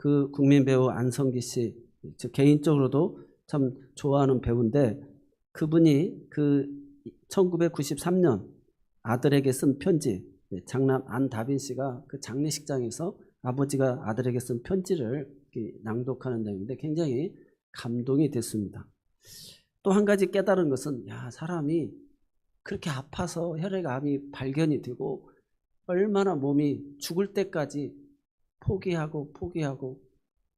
그 국민 배우 안성기 씨, 저 개인적으로도 참 좋아하는 배우인데 그분이 그 1993년 아들에게 쓴 편지, 장남 안다빈 씨가 그 장례식장에서 아버지가 아들에게 쓴 편지를 낭독하는 내용인데 굉장히 감동이 됐습니다. 또 한 가지 깨달은 것은 사람이 그렇게 아파서 혈액암이 발견이 되고 얼마나 몸이 죽을 때까지 포기하고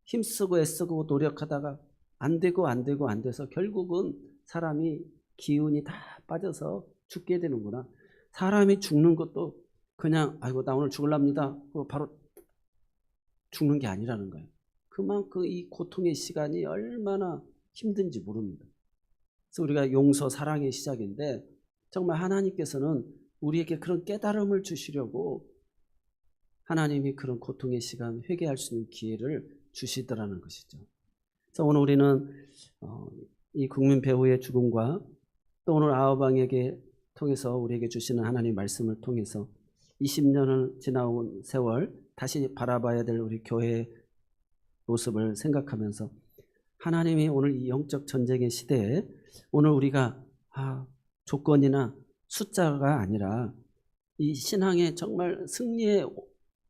힘쓰고 애쓰고 노력하다가 안 돼서 결국은 사람이 기운이 다 빠져서 죽게 되는구나. 사람이 죽는 것도 그냥 아이고 나 오늘 죽을랍니다. 바로 죽는 게 아니라는 거예요. 그만큼 이 고통의 시간이 얼마나 힘든지 모릅니다. 그래서 우리가 용서 사랑의 시작인데 정말 하나님께서는 우리에게 그런 깨달음을 주시려고 하나님이 그런 고통의 시간 회개할 수 있는 기회를 주시더라는 것이죠. 그래서 오늘 우리는 이 국민 배우의 죽음과 또 오늘 아우방에게 통해서 우리에게 주시는 하나님 말씀을 통해서 20년을 지나온 세월 다시 바라봐야 될 우리 교회의 모습을 생각하면서 하나님이 오늘 이 영적 전쟁의 시대에 오늘 우리가 조건이나 숫자가 아니라 이 신앙의 정말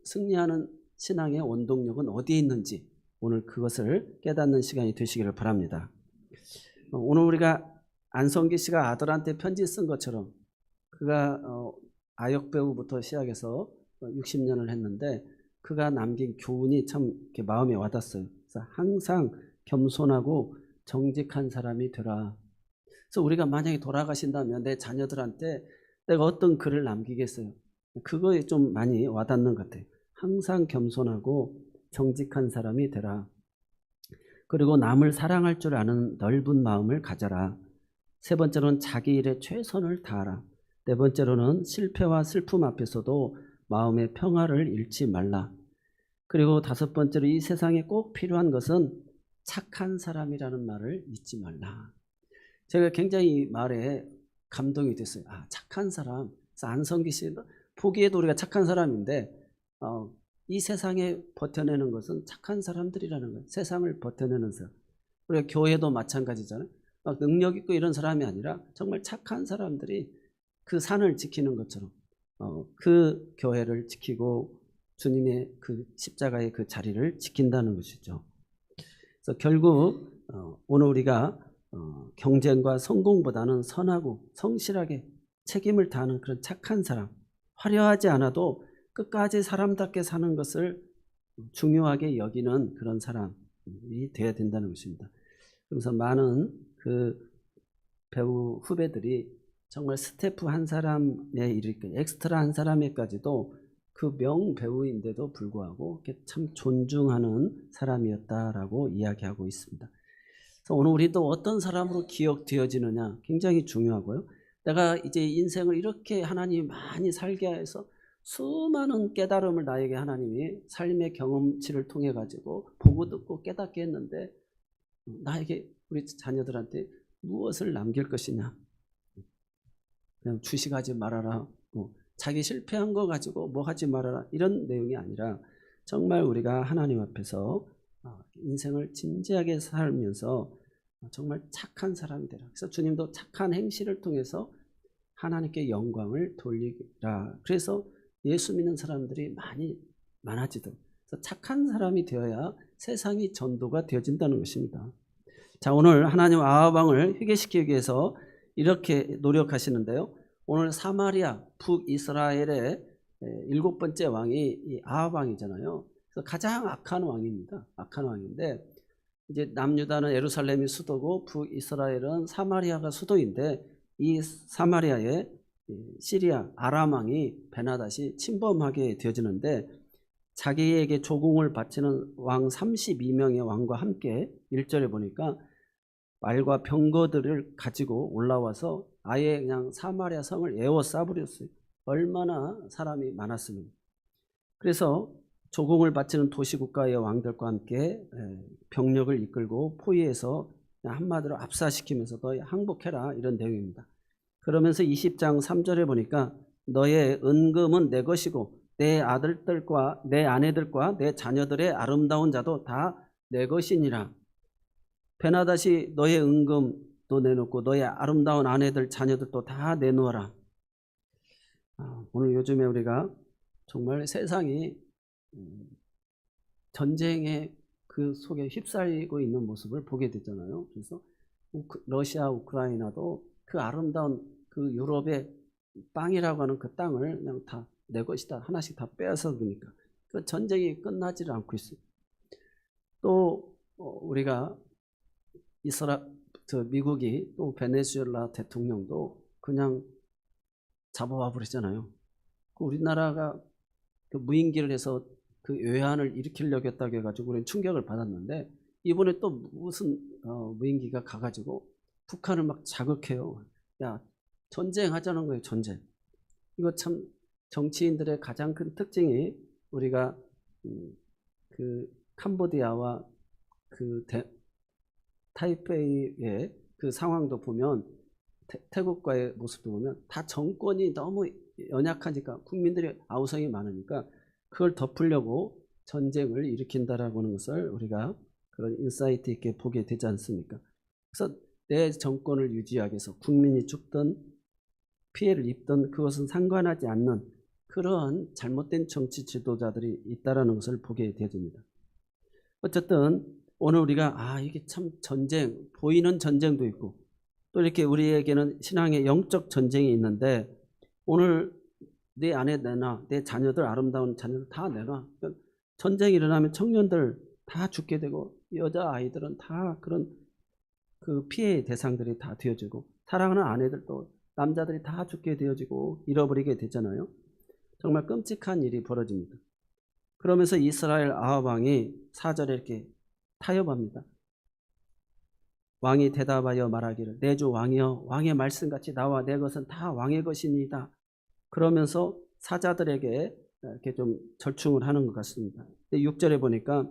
승리하는 신앙의 원동력은 어디에 있는지 오늘 그것을 깨닫는 시간이 되시기를 바랍니다. 오늘 우리가 안성기 씨가 아들한테 편지 쓴 것처럼 그가 아역 배우부터 시작해서 60년을 했는데 그가 남긴 교훈이 참 이렇게 마음에 와닿았어요. 그래서 항상 겸손하고 정직한 사람이 되라. 그래서 우리가 만약에 돌아가신다면 내 자녀들한테 내가 어떤 글을 남기겠어요? 그거에 좀 많이 와닿는 것 같아요. 항상 겸손하고 정직한 사람이 되라. 그리고 남을 사랑할 줄 아는 넓은 마음을 가져라. 세 번째로는 자기 일에 최선을 다하라. 네 번째로는 실패와 슬픔 앞에서도 마음의 평화를 잃지 말라. 그리고 다섯 번째로 이 세상에 꼭 필요한 것은 착한 사람이라는 말을 잊지 말라. 제가 굉장히 이 말에 감동이 됐어요. 착한 사람. 그래서 안성기 씨 보기에도 우리가 착한 사람인데 이 세상에 버텨내는 것은 착한 사람들이라는 거예요. 세상을 버텨내는 사람. 우리가 교회도 마찬가지잖아요. 능력 있고 이런 사람이 아니라 정말 착한 사람들이 그 산을 지키는 것처럼 그 교회를 지키고 주님의 그 십자가의 그 자리를 지킨다는 것이죠. 그래서 결국 오늘 우리가 경쟁과 성공보다는 선하고 성실하게 책임을 다하는 그런 착한 사람, 화려하지 않아도 끝까지 사람답게 사는 것을 중요하게 여기는 그런 사람이 되어야 된다는 것입니다. 그래서 많은 그 배우 후배들이 정말 스태프 한 사람에 이르게 엑스트라 한 사람에까지도 그 명배우인데도 불구하고 참 존중하는 사람이었다라고 이야기하고 있습니다. 그래서 오늘 우리도 어떤 사람으로 기억되어지느냐 굉장히 중요하고요. 내가 이제 인생을 이렇게 하나님이 많이 살게 해서 수많은 깨달음을 나에게 하나님이 삶의 경험치를 통해 가지고 보고 듣고 깨닫게 했는데 나에게 우리 자녀들한테 무엇을 남길 것이냐. 그냥 주식하지 말아라. 자기 실패한 거 가지고 뭐 하지 말아라. 이런 내용이 아니라 정말 우리가 하나님 앞에서 인생을 진지하게 살면서 정말 착한 사람이 되라. 그래서 주님도 착한 행실을 통해서 하나님께 영광을 돌리라. 그래서 예수 믿는 사람들이 많아지도록. 그래서 착한 사람이 되어야 세상이 전도가 되어진다는 것입니다. 자, 오늘 하나님 아하방을 회개시키기 위해서 이렇게 노력하시는데요. 오늘 사마리아 북이스라엘의 7번째 왕이 이 아하방이잖아요. 그래서 가장 악한 왕입니다. 악한 왕인데 이제 남유다는 예루살렘이 수도고 북이스라엘은 사마리아가 수도인데 이 사마리아에 시리아 아람 왕이 베나닷이 침범하게 되어지는데 자기에게 조공을 바치는 왕 32명의 왕과 함께 1절에 보니까 말과 병거들을 가지고 올라와서 아예 그냥 사마리아 성을 에워싸버렸어요. 얼마나 사람이 많았습니까? 그래서 조공을 바치는 도시국가의 왕들과 함께 병력을 이끌고 포위해서 한마디로 압사시키면서 너희 항복해라 이런 내용입니다. 그러면서 20장 3절에 보니까 너의 은금은 내 것이고 내 아들들과 내 아내들과 내 자녀들의 아름다운 자도 다 내 것이니라. 베나다시 너의 은금도 내놓고 너의 아름다운 아내들 자녀들도 다 내놓아라. 오늘 요즘에 우리가 정말 세상이 전쟁의 그 속에 휩싸이고 있는 모습을 보게 되잖아요. 그래서 러시아, 우크라이나도 그 아름다운 그 유럽의 땅이라고 하는 그 땅을 그냥 다 내 것이다. 하나씩 다 빼앗아 두니까 그 전쟁이 끝나지를 않고 있어요. 또 우리가 미국이 또 베네수엘라 대통령도 그냥 잡아와 버리잖아요. 우리나라가 그 무인기를 해서 그 외환을 일으키려고 했다고 해가지고 우리는 충격을 받았는데 이번에 또 무슨 무인기가 가가지고 북한을 막 자극해요. 야, 전쟁하자는 거예요. 전쟁. 이거 참 정치인들의 가장 큰 특징이 우리가 그 캄보디아와 그 타이페이의 그 상황도 보면 태국과의 모습도 보면 다 정권이 너무 연약하니까 국민들이 아우성이 많으니까 그걸 덮으려고 전쟁을 일으킨다라고 하는 것을 우리가 그런 인사이트 있게 보게 되지 않습니까? 그래서 내 정권을 유지하기 위해서 국민이 죽든 피해를 입든 그것은 상관하지 않는 그러한 잘못된 정치 지도자들이 있다라는 것을 보게 되어집니다. 어쨌든 오늘 우리가 이게 참 전쟁, 보이는 전쟁도 있고 또 이렇게 우리에게는 신앙의 영적 전쟁이 있는데 오늘 내 아내 내놔, 내 자녀들 아름다운 자녀들 다 내놔. 그러니까 전쟁이 일어나면 청년들 다 죽게 되고 여자 아이들은 다 그런 그 피해의 대상들이 다 되어지고 사랑하는 아내들도 남자들이 다 죽게 되어지고 잃어버리게 되잖아요. 정말 끔찍한 일이 벌어집니다. 그러면서 이스라엘 아합 왕이 4절에 이렇게 타협합니다. 왕이 대답하여 말하기를 내 주 왕이여 왕의 말씀같이 나와 내 것은 다 왕의 것이니이다. 그러면서 사자들에게 이렇게 좀 절충을 하는 것 같습니다. 6절에 보니까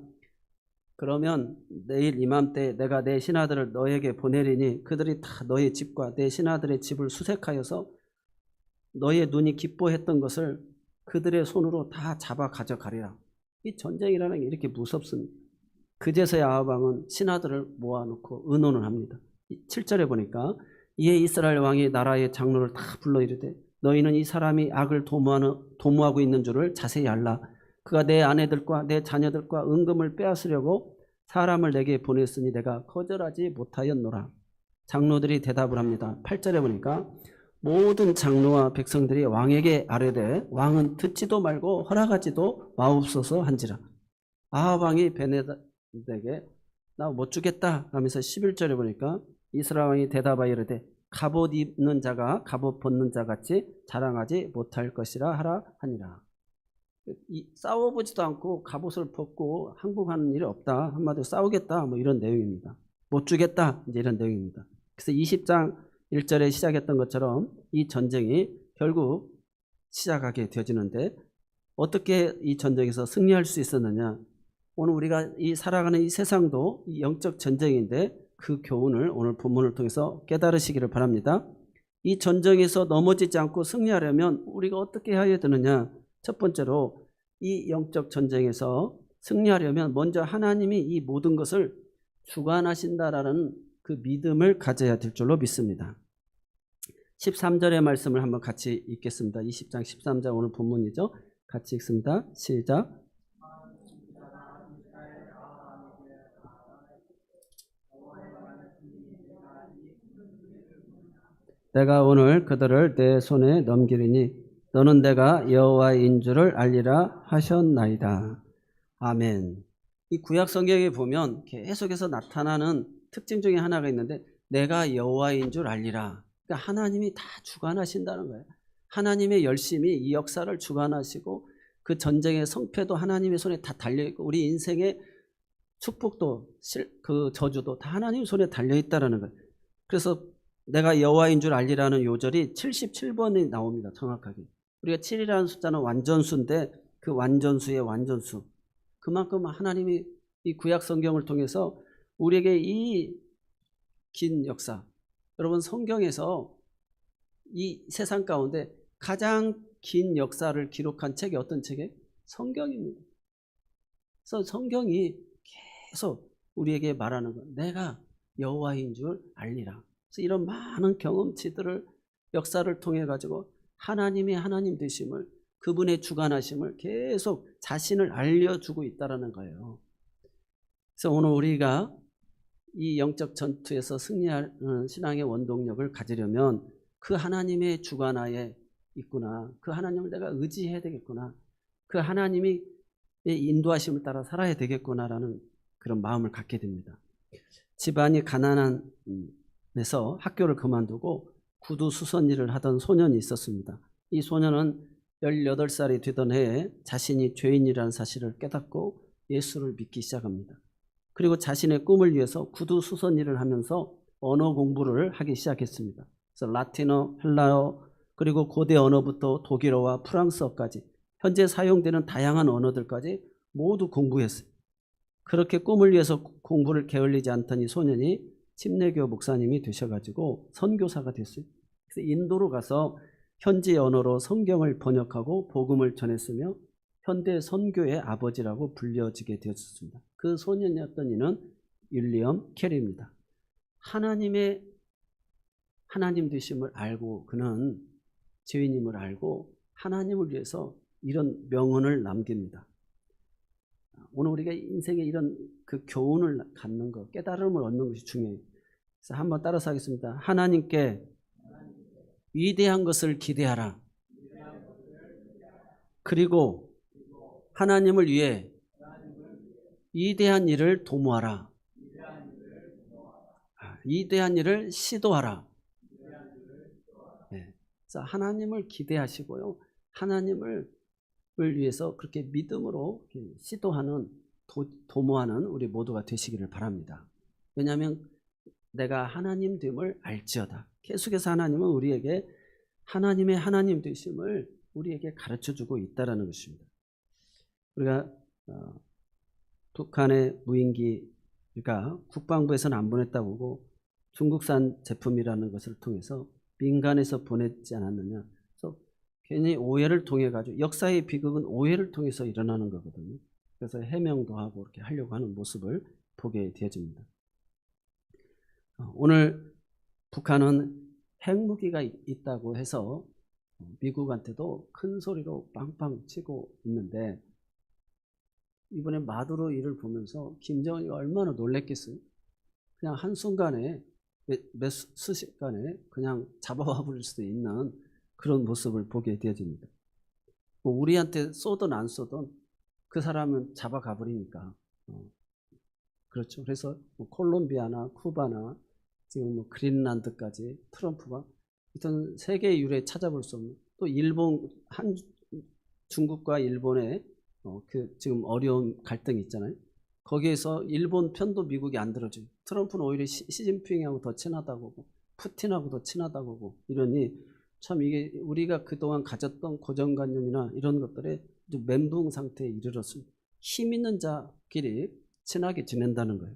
그러면 내일 이맘때 내가 내 신하들을 너에게 보내리니 그들이 다 너의 집과 내 신하들의 집을 수색하여서 너의 눈이 기뻐했던 것을 그들의 손으로 다 잡아 가져가리라. 이 전쟁이라는 게 이렇게 무섭습니다. 그제서야 아합 왕은 신하들을 모아놓고 의논을 합니다. 7절에 보니까 이에 이스라엘 왕이 나라의 장로를 다 불러 이르되 너희는 이 사람이 악을 도모하고 있는 줄을 자세히 알라. 그가 내 아내들과 내 자녀들과 은금을 빼앗으려고 사람을 내게 보냈으니 내가 거절하지 못하였노라. 장로들이 대답을 합니다. 8절에 보니까 모든 장로와 백성들이 왕에게 아뢰되 왕은 듣지도 말고 허락하지도 마옵소서 한지라. 아합 왕이 베네다에게 나 못 주겠다 하면서 11절에 보니까 이스라엘 왕이 대답하여 이르되 갑옷 입는 자가 갑옷 벗는 자 같이 자랑하지 못할 것이라 하라 하니라. 싸워보지도 않고 갑옷을 벗고 항복하는 일이 없다. 한마디로 싸우겠다 뭐 이런 내용입니다. 못 주겠다 이제 이런 내용입니다. 그래서 20장 1절에 시작했던 것처럼 이 전쟁이 결국 시작하게 되어지는데 어떻게 이 전쟁에서 승리할 수 있었느냐. 오늘 우리가 살아가는 이 세상도 이 영적 전쟁인데 그 교훈을 오늘 본문을 통해서 깨달으시기를 바랍니다. 이 전쟁에서 넘어지지 않고 승리하려면 우리가 어떻게 해야 되느냐. 첫 번째로 이 영적 전쟁에서 승리하려면 먼저 하나님이 이 모든 것을 주관하신다라는 그 믿음을 가져야 될 줄로 믿습니다. 13절의 말씀을 한번 같이 읽겠습니다. 20장 13절 오늘 본문이죠. 같이 읽습니다. 시작. 내가 오늘 그들을 내 손에 넘기리니 너는 내가 여호와인 줄을 알리라 하셨나이다. 아멘. 이 구약 성경에 보면 계속해서 나타나는 특징 중에 하나가 있는데 내가 여호와인 줄 알리라. 그러니까 하나님이 다 주관하신다는 거예요. 하나님의 열심히 이 역사를 주관하시고 그 전쟁의 성패도 하나님의 손에 다 달려있고 우리 인생의 축복도 그 저주도 다 하나님 손에 달려있다는 거예요. 그래서 내가 여호와인 줄 알리라는 요절이 77번이 나옵니다. 정확하게. 우리가 7이라는 숫자는 완전수인데 그 완전수의 완전수. 그만큼 하나님이 이 구약 성경을 통해서 우리에게 이 긴 역사, 여러분 성경에서 이 세상 가운데 가장 긴 역사를 기록한 책이 어떤 책이에요? 성경입니다. 그래서 성경이 계속 우리에게 말하는 것, 내가 여호와인 줄 알리라. 그래서 이런 많은 경험치들을 역사를 통해 가지고 하나님이 하나님 되심을, 그분의 주관하심을 계속 자신을 알려주고 있다는 거예요. 그래서 오늘 우리가 이 영적 전투에서 승리할 신앙의 원동력을 가지려면 그 하나님의 주관하에 있구나. 그 하나님을 내가 의지해야 되겠구나. 그 하나님이 인도하심을 따라 살아야 되겠구나라는 그런 마음을 갖게 됩니다. 집안이 가난한 데서 학교를 그만두고 구두 수선 일을 하던 소년이 있었습니다. 이 소년은 18살이 되던 해에 자신이 죄인이라는 사실을 깨닫고 예수를 믿기 시작합니다. 그리고 자신의 꿈을 위해서 구두 수선 일을 하면서 언어 공부를 하기 시작했습니다. 그래서 라틴어, 헬라어, 그리고 고대 언어부터 독일어와 프랑스어까지 현재 사용되는 다양한 언어들까지 모두 공부했어요. 그렇게 꿈을 위해서 공부를 게을리지 않던 이 소년이 침례교 목사님이 되셔가지고 선교사가 됐어요. 그래서 인도로 가서 현지 언어로 성경을 번역하고 복음을 전했으며 현대 선교의 아버지라고 불려지게 되었습니다. 그 소년이었던 이는 윌리엄 캐리입니다. 하나님의 하나님 되심을 알고 그는 죄인임을 알고 하나님을 위해서 이런 명언을 남깁니다. 오늘 우리가 인생에 이런 그 교훈을 갖는 것, 깨달음을 얻는 것이 중요해요. 그래서 한번 따라서 하겠습니다. 하나님께 위대한 것을 기대하라. 그리고 하나님을 위해 위대한 일을 도모하라. 위대한 일을 시도하라. 네. 그래서 하나님을 기대하시고요. 하나님을 위해서 그렇게 믿음으로 시도하는 도모하는 우리 모두가 되시기를 바랍니다. 왜냐하면 내가 하나님 됨을 알지어다. 계속해서 하나님은 우리에게 하나님의 하나님 되심을 우리에게 가르쳐주고 있다는 것입니다. 우리가 북한의 무인기가 국방부에서는 안 보냈다고 보고 중국산 제품이라는 것을 통해서 민간에서 보냈지 않았느냐. 그래서 괜히 오해를 통해 가지고 역사의 비극은 오해를 통해서 일어나는 거거든요. 그래서 해명도 하고 이렇게 하려고 하는 모습을 보게 되어집니다. 오늘 북한은 핵무기가 있다고 해서 미국한테도 큰 소리로 빵빵 치고 있는데 이번에 마두로 일을 보면서 김정은이가 얼마나 놀랬겠어요. 그냥 한순간에 몇 수십간에 그냥 잡아와 버릴 수도 있는 그런 모습을 보게 되어집니다. 뭐 우리한테 쏘든 안 쏘든 그 사람은 잡아가 버리니까. 그렇죠. 그래서 뭐 콜롬비아나 쿠바나 지금 뭐 그린란드까지 트럼프가 일단 세계 유례 찾아볼 수 없는 또 일본 중국과 일본의 그 지금 어려운 갈등이 있잖아요. 거기에서 일본 편도 미국이 안 들어줘요. 트럼프는 오히려 시진핑하고 더 친하다고 보고 푸틴하고 더 친하다고 보고 이러니 참 이게 우리가 그동안 가졌던 고정관념이나 이런 것들에 멘붕 상태에 이르렀습니다. 힘 있는 자끼리 친하게 지낸다는 거예요.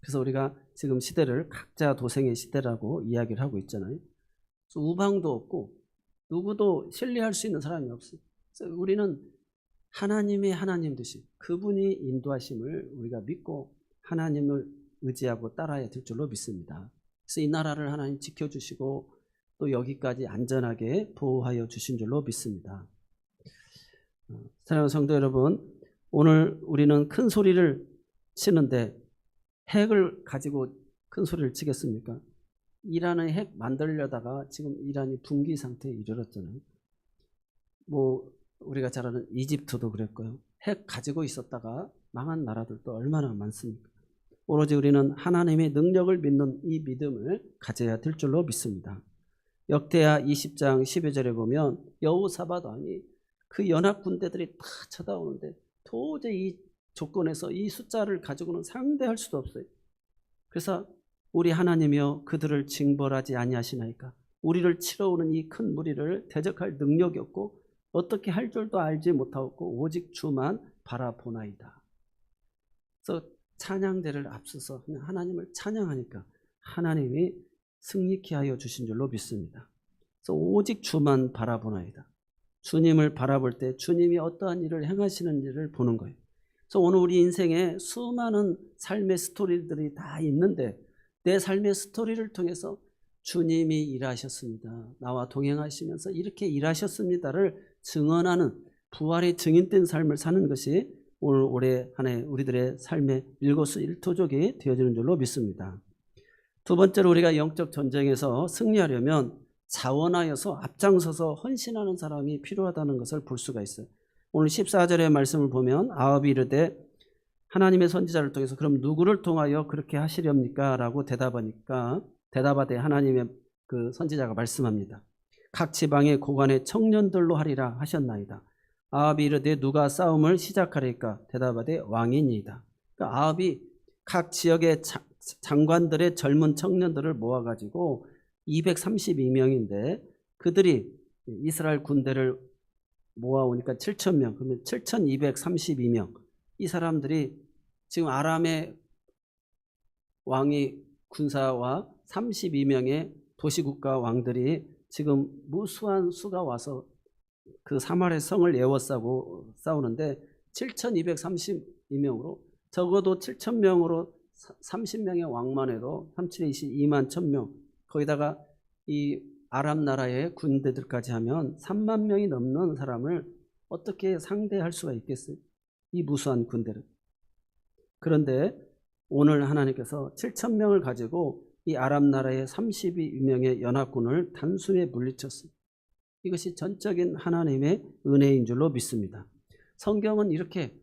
그래서 우리가 지금 시대를 각자 도생의 시대라고 이야기를 하고 있잖아요. 그래서 우방도 없고 누구도 신뢰할 수 있는 사람이 없어요. 그래서 우리는 하나님의 하나님 되심, 그분이 인도하심을 우리가 믿고 하나님을 의지하고 따라야 될 줄로 믿습니다. 그래서 이 나라를 하나님 지켜주시고 또 여기까지 안전하게 보호하여 주신 줄로 믿습니다. 사랑하는 성도 여러분, 오늘 우리는 큰 소리를 치는데 핵을 가지고 큰 소리를 치겠습니까? 이란의 핵 만들려다가 지금 이란이 붕괴 상태에 이르렀잖아요. 뭐 우리가 잘 아는 이집트도 그랬고요. 핵 가지고 있었다가 망한 나라들도 얼마나 많습니까? 오로지 우리는 하나님의 능력을 믿는 이 믿음을 가져야 될 줄로 믿습니다. 역대하 20장 12절에 보면 여호사밧 왕이 그 연합 군대들이 다 쳐다오는데 도저히 이 조건에서 이 숫자를 가지고는 상대할 수도 없어요. 그래서 우리 하나님이여 그들을 징벌하지 아니하시나이까. 우리를 치러오는 이 큰 무리를 대적할 능력이 없고 어떻게 할 줄도 알지 못하고 오직 주만 바라보나이다. 그래서 찬양대를 앞서서 하나님을 찬양하니까 하나님이 승리케 하여 주신 줄로 믿습니다. 그래서 오직 주만 바라보나이다. 주님을 바라볼 때 주님이 어떠한 일을 행하시는지를 보는 거예요. 그래서 오늘 우리 인생에 수많은 삶의 스토리들이 다 있는데 내 삶의 스토리를 통해서 주님이 일하셨습니다. 나와 동행하시면서 이렇게 일하셨습니다를 증언하는 부활의 증인된 삶을 사는 것이 오늘 올해 한 해 우리들의 삶의 일거수일투족이 되어지는 줄로 믿습니다. 두 번째로 우리가 영적 전쟁에서 승리하려면 자원하여서 앞장서서 헌신하는 사람이 필요하다는 것을 볼 수가 있어요. 오늘 14절의 말씀을 보면 아합이 이르되 하나님의 선지자를 통해서 그럼 누구를 통하여 그렇게 하시렵니까? 라고 대답하되 하나님의 그 선지자가 말씀합니다. 각 지방의 고관의 청년들로 하리라 하셨나이다. 아합이 이르되 누가 싸움을 시작하리까? 대답하되 왕이니이다. 그러니까 아합이 각 지역의 장관들의 젊은 청년들을 모아가지고 232명인데 그들이 이스라엘 군대를 모아오니까 7,000명, 그러면 7,232명. 이 사람들이 지금 아람의 왕이 군사와 32명의 도시국가 왕들이 지금 무수한 수가 와서 그 사마리아 성을 에워싸고 싸우는데 7,232명으로 적어도 7,000명으로 30명의 왕만 해도 3,722만 1,000명 거기다가 이 아랍 나라의 군대들까지 하면 3만 명이 넘는 사람을 어떻게 상대할 수가 있겠어요? 이 무수한 군대를. 그런데 오늘 하나님께서 7,000명을 가지고 이 아랍 나라의 32명의 연합군을 단숨에 물리쳤습니다. 이것이 전적인 하나님의 은혜인 줄로 믿습니다. 성경은 이렇게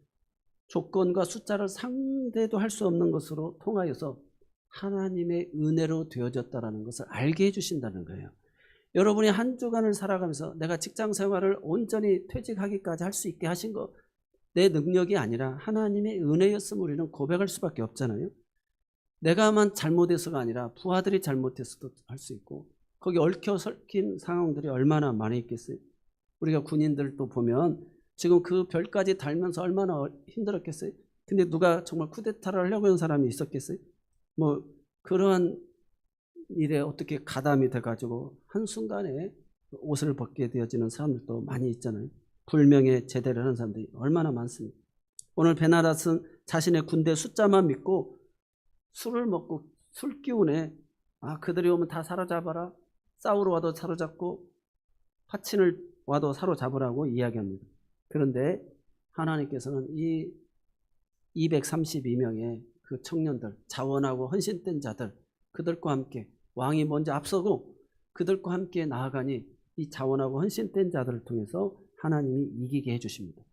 조건과 숫자를 상대도 할 수 없는 것으로 통하여서 하나님의 은혜로 되어졌다는 것을 알게 해주신다는 거예요. 여러분이 한 주간을 살아가면서 내가 직장 생활을 온전히 퇴직하기까지 할 수 있게 하신 거 내 능력이 아니라 하나님의 은혜였음을 우리는 고백할 수밖에 없잖아요. 내가만 잘못해서가 아니라 부하들이 잘못해서도 할 수 있고 거기 얽혀 설킨 상황들이 얼마나 많이 있겠어요. 우리가 군인들도 보면 지금 그 별까지 달면서 얼마나 힘들었겠어요. 근데 누가 정말 쿠데타를 하려고 하는 사람이 있었겠어요. 뭐 그러한 일에 어떻게 가담이 돼가지고 한순간에 옷을 벗게 되어지는 사람들도 많이 있잖아요. 불명예 제대를 하는 사람들이 얼마나 많습니까. 오늘 베나닷은 자신의 군대 숫자만 믿고 술을 먹고 술 기운에 그들이 오면 다 사로잡아라. 싸우러 와도 사로잡고 파친을 와도 사로잡으라고 이야기합니다. 그런데 하나님께서는 이 232명의 그 청년들, 자원하고 헌신된 자들, 그들과 함께 왕이 먼저 앞서고 그들과 함께 나아가니 이 자원하고 헌신된 자들을 통해서 하나님이 이기게 해주십니다.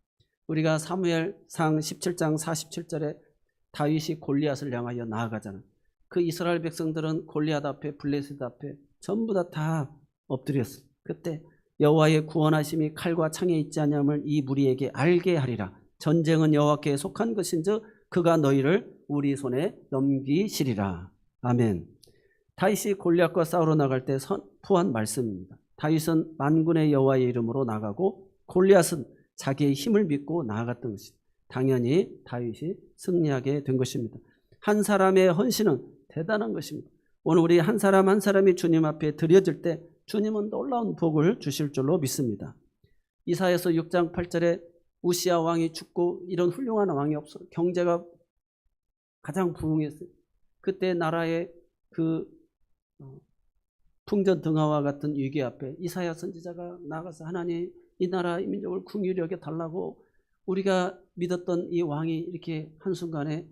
우리가 사무엘상 17장 47절에 다윗이 골리앗을 향하여 나아가잖아요. 그 이스라엘 백성들은 골리앗 앞에 블레셋 앞에 전부 다 엎드렸어요. 그때 여호와의 구원하심이 칼과 창에 있지 않냐면 이 무리에게 알게 하리라. 전쟁은 여호와께 속한 것인즉 그가 너희를 우리 손에 넘기시리라. 아멘. 다윗이 골리앗과 싸우러 나갈 때 선포한 말씀입니다. 다윗은 만군의 여호와의 이름으로 나가고 골리앗은 자기의 힘을 믿고 나아갔던 것입니다. 당연히 다윗이 승리하게 된 것입니다. 한 사람의 헌신은 대단한 것입니다. 오늘 우리 한 사람 한 사람이 주님 앞에 드려질 때 주님은 놀라운 복을 주실 줄로 믿습니다. 이사야서 6장 8절에 우시야 왕이 죽고 이런 훌륭한 왕이 없어 경제가 가장 부흥했어요. 그때 나라의 그 풍전등화와 같은 위기 앞에 이사야 선지자가 나가서 하나님 이 나라 이 민족을 긍휼히 여겨 달라고 우리가 믿었던 이 왕이 이렇게 한순간에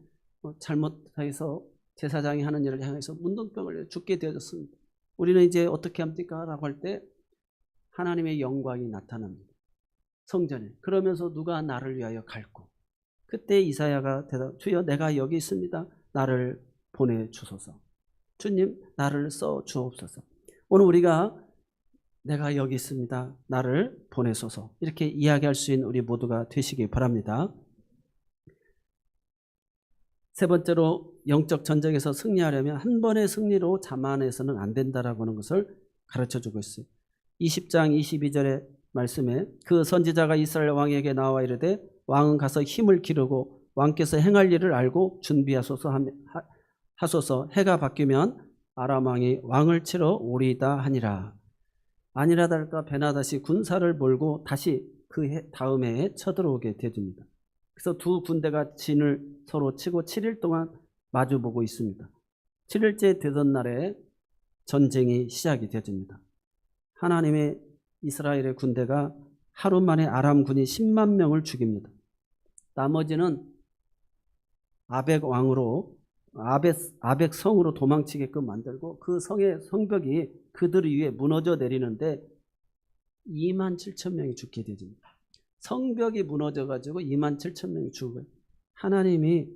잘못해서 제사장이 하는 일을 향해서 문둥병을 죽게 되어졌습니다. 우리는 이제 어떻게 합니까? 라고 할 때 하나님의 영광이 나타납니다. 성전에. 그러면서 누가 나를 위하여 갈고 그때 이사야가 주여 내가 여기 있습니다. 나를 보내주소서. 주님 나를 써주옵소서. 오늘 우리가 내가 여기 있습니다. 나를 보내소서. 이렇게 이야기할 수 있는 우리 모두가 되시기 바랍니다. 세 번째로 영적 전쟁에서 승리하려면 한 번의 승리로 자만해서는 안 된다라고 하는 것을 가르쳐주고 있어요. 20장 22절의 말씀에 그 선지자가 이스라엘 왕에게 나와 이르되 왕은 가서 힘을 기르고 왕께서 행할 일을 알고 준비하소서 하소서. 해가 바뀌면 아람 왕이 왕을 치러 오리이다 하니라. 아니라 다를까 베나다시 군사를 몰고 다시 그 다음 해에 쳐들어오게 되줍니다. 그래서 두 군대가 진을 서로 치고 7일 동안 마주보고 있습니다. 7일째 되던 날에 전쟁이 시작이 되줍니다. 하나님의 이스라엘의 군대가 하루 만에 아람군이 10만 명을 죽입니다. 나머지는 아벡 왕으로 아벡 성으로 도망치게끔 만들고 그 성의 성벽이 그들 위에 무너져 내리는데 2만 7천 명이 죽게 되집니다. 성벽이 무너져 가지고 2만 7천 명이 죽어요. 하나님이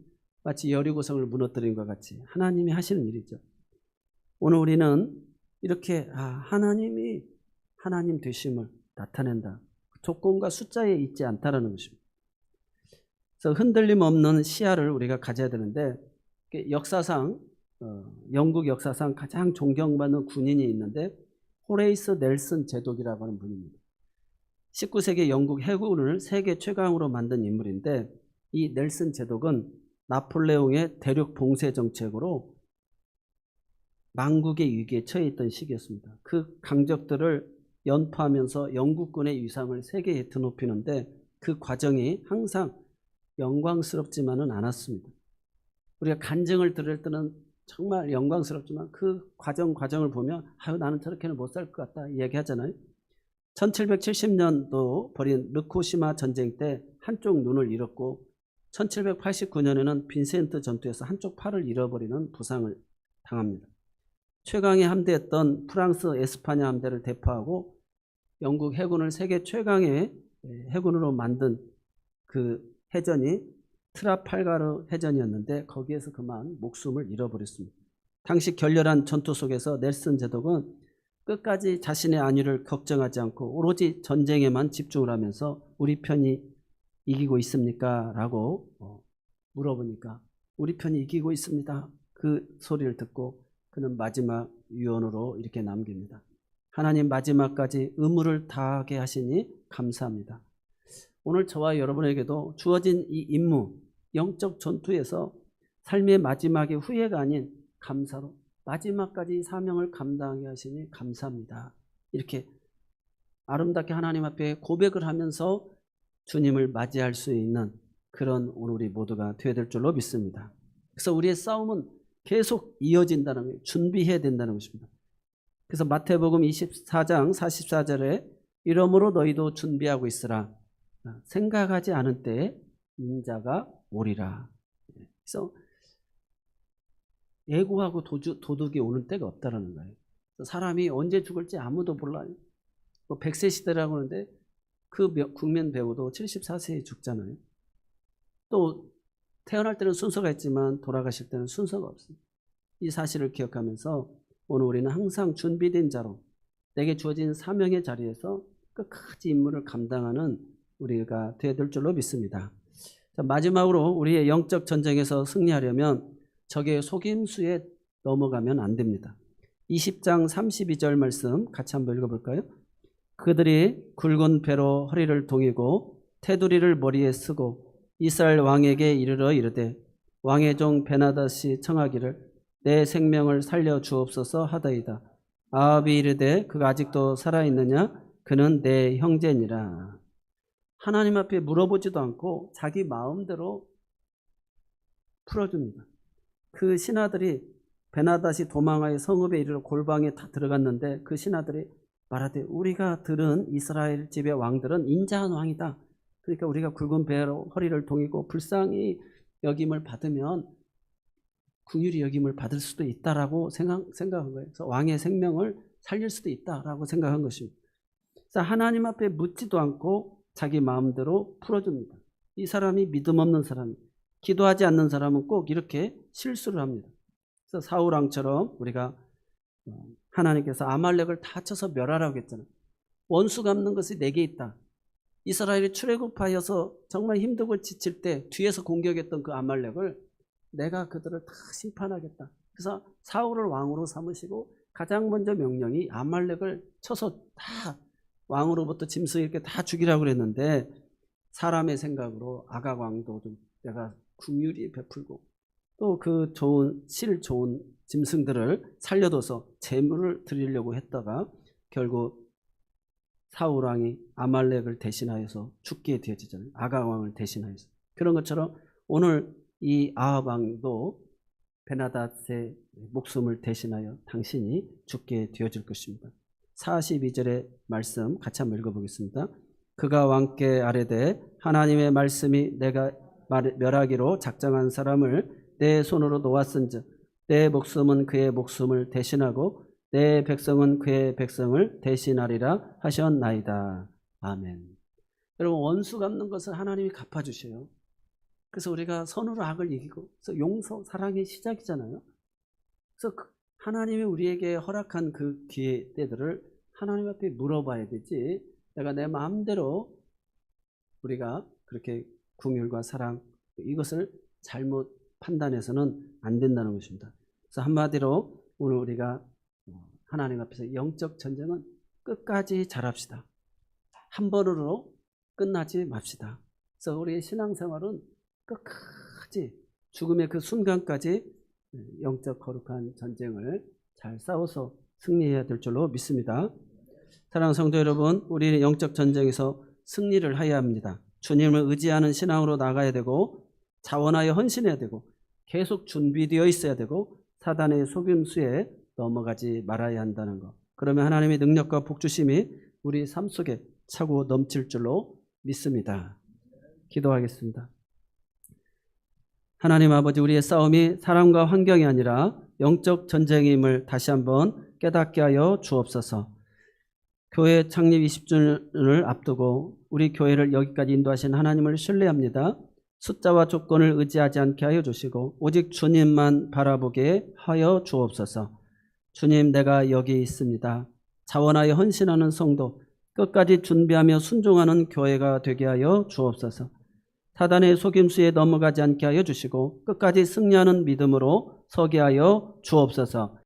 마치 여리고성을 무너뜨린 것 같이 하나님이 하시는 일이죠. 오늘 우리는 이렇게 하나님이 하나님 되심을 나타낸다. 조건과 숫자에 있지 않다라는 것입니다. 그래서 흔들림 없는 시야를 우리가 가져야 되는데 역사상 영국 역사상 가장 존경받는 군인이 있는데 호레이스 넬슨 제독이라고 하는 분입니다. 19세기 영국 해군을 세계 최강으로 만든 인물인데 이 넬슨 제독은 나폴레옹의 대륙 봉쇄 정책으로 망국의 위기에 처해 있던 시기였습니다. 그 강적들을 연파하면서 영국군의 위상을 세계에 드높이는데 그 과정이 항상 영광스럽지만은 않았습니다. 우리가 간증을 들을 때는 정말 영광스럽지만 그 과정을 보면 나는 저렇게는 못 살 것 같다 얘기하잖아요. 1770년도 벌인 르코시마 전쟁 때 한쪽 눈을 잃었고 1789년에는 빈센트 전투에서 한쪽 팔을 잃어버리는 부상을 당합니다. 최강의 함대였던 프랑스 에스파냐 함대를 대포하고 영국 해군을 세계 최강의 해군으로 만든 그 해전이 트라팔가르 해전이었는데 거기에서 그만 목숨을 잃어버렸습니다. 당시 결렬한 전투 속에서 넬슨 제독은 끝까지 자신의 안위를 걱정하지 않고 오로지 전쟁에만 집중을 하면서 우리 편이 이기고 있습니까? 라고 물어보니까 우리 편이 이기고 있습니다. 그 소리를 듣고 그는 마지막 유언으로 이렇게 남깁니다. 하나님 마지막까지 의무를 다하게 하시니 감사합니다. 오늘 저와 여러분에게도 주어진 이 임무, 영적 전투에서 삶의 마지막의 후회가 아닌 감사로 마지막까지 사명을 감당하게 하시니 감사합니다. 이렇게 아름답게 하나님 앞에 고백을 하면서 주님을 맞이할 수 있는 그런 오늘 우리 모두가 되어야 될 줄로 믿습니다. 그래서 우리의 싸움은 계속 이어진다는 거예요. 준비해야 된다는 것입니다. 그래서 마태복음 24장 44절에 이러므로 너희도 준비하고 있으라. 생각하지 않은 때에 인자가 오리라. 그래서 예고하고 도둑이 오는 때가 없다는 거예요. 사람이 언제 죽을지 아무도 몰라요. 100세 시대라고 하는데 그 국민 배우도 74세에 죽잖아요. 또 태어날 때는 순서가 있지만 돌아가실 때는 순서가 없습니다. 이 사실을 기억하면서 오늘 우리는 항상 준비된 자로 내게 주어진 사명의 자리에서 끝까지 임무를 감당하는 우리가 되어야 될 줄로 믿습니다. 자, 마지막으로 우리의 영적 전쟁에서 승리하려면 적의 속임수에 넘어가면 안 됩니다. 20장 32절 말씀 같이 한번 읽어볼까요? 그들이 굵은 배로 허리를 동이고 테두리를 머리에 쓰고 이스라엘 왕에게 이르러 이르되 왕의 종 베나닷이 청하기를 내 생명을 살려 주옵소서 하더이다. 아합이 이르되 그가 아직도 살아있느냐? 그는 내 형제니라. 하나님 앞에 물어보지도 않고 자기 마음대로 풀어줍니다. 그 신하들이 베나닷이 도망하여 성읍에 이르러 골방에 다 들어갔는데 그 신하들이 말하되 우리가 들은 이스라엘 집의 왕들은 인자한 왕이다. 그러니까 우리가 굵은 배로 허리를 동이고 불쌍히 여김을 받으면 긍휼히 여김을 받을 수도 있다라고 생각한 거예요. 그래서 왕의 생명을 살릴 수도 있다라고 생각한 것입니다. 그래서 하나님 앞에 묻지도 않고 자기 마음대로 풀어줍니다. 이 사람이 믿음 없는 사람, 기도하지 않는 사람은 꼭 이렇게 실수를 합니다. 그래서 사울 왕처럼 우리가 하나님께서 아말렉을 다 쳐서 멸하라고 했잖아요. 원수 갚는 것이 내게 있다. 이스라엘이 출애굽하여서 정말 힘들고 지칠 때 뒤에서 공격했던 그 아말렉을 내가 그들을 다 심판하겠다. 그래서 사울을 왕으로 삼으시고 가장 먼저 명령이 아말렉을 쳐서 다 왕으로부터 짐승 이렇게 다 죽이라고 그랬는데 사람의 생각으로 아각 왕도 좀 내가 긍휼히 베풀고 또 그 좋은 짐승들을 살려둬서 제물을 드리려고 했다가 결국 사울 왕이 아말렉을 대신하여서 죽게 되어지잖아요. 아각 왕을 대신하여서. 그런 것처럼 오늘 이 아합 왕도 베나닷의 목숨을 대신하여 당신이 죽게 되어질 것입니다. 42절의 말씀 같이 한번 읽어보겠습니다. 그가 왕께 아뢰되 하나님의 말씀이 내가 멸하기로 작정한 사람을 내 손으로 놓았은즉 내 목숨은 그의 목숨을 대신하고 내 백성은 그의 백성을 대신하리라 하셨나이다. 아멘. 여러분, 원수 갚는 것을 하나님이 갚아주셔요. 그래서 우리가 선으로 악을 이기고, 그래서 용서, 사랑의 시작이잖아요. 그래서 하나님이 우리에게 허락한 그 기회 때들을 하나님 앞에 물어봐야 되지, 내가 내 마음대로 우리가 그렇게 긍휼과 사랑, 이것을 잘못 판단해서는 안 된다는 것입니다. 그래서 한마디로 오늘 우리가 하나님 앞에서 영적 전쟁은 끝까지 잘합시다. 한 번으로 끝나지 맙시다. 그래서 우리의 신앙생활은 끝까지 죽음의 그 순간까지 영적 거룩한 전쟁을 잘 싸워서 승리해야 될 줄로 믿습니다. 사랑하는 성도 여러분, 우리는 영적 전쟁에서 승리를 해야 합니다. 주님을 의지하는 신앙으로 나가야 되고 자원하여 헌신해야 되고 계속 준비되어 있어야 되고 사단의 속임수에 넘어가지 말아야 한다는 것. 그러면 하나님의 능력과 복주심이 우리 삶 속에 차고 넘칠 줄로 믿습니다. 기도하겠습니다. 하나님 아버지, 우리의 싸움이 사람과 환경이 아니라 영적 전쟁임을 다시 한번 깨닫게 하여 주옵소서. 교회 창립 20주년을 앞두고 우리 교회를 여기까지 인도하신 하나님을 신뢰합니다. 숫자와 조건을 의지하지 않게 하여 주시고 오직 주님만 바라보게 하여 주옵소서. 주님, 내가 여기 있습니다. 자원하여 헌신하는 성도, 끝까지 준비하며 순종하는 교회가 되게 하여 주옵소서. 사단의 속임수에 넘어가지 않게 하여 주시고 끝까지 승리하는 믿음으로 서게 하여 주옵소서.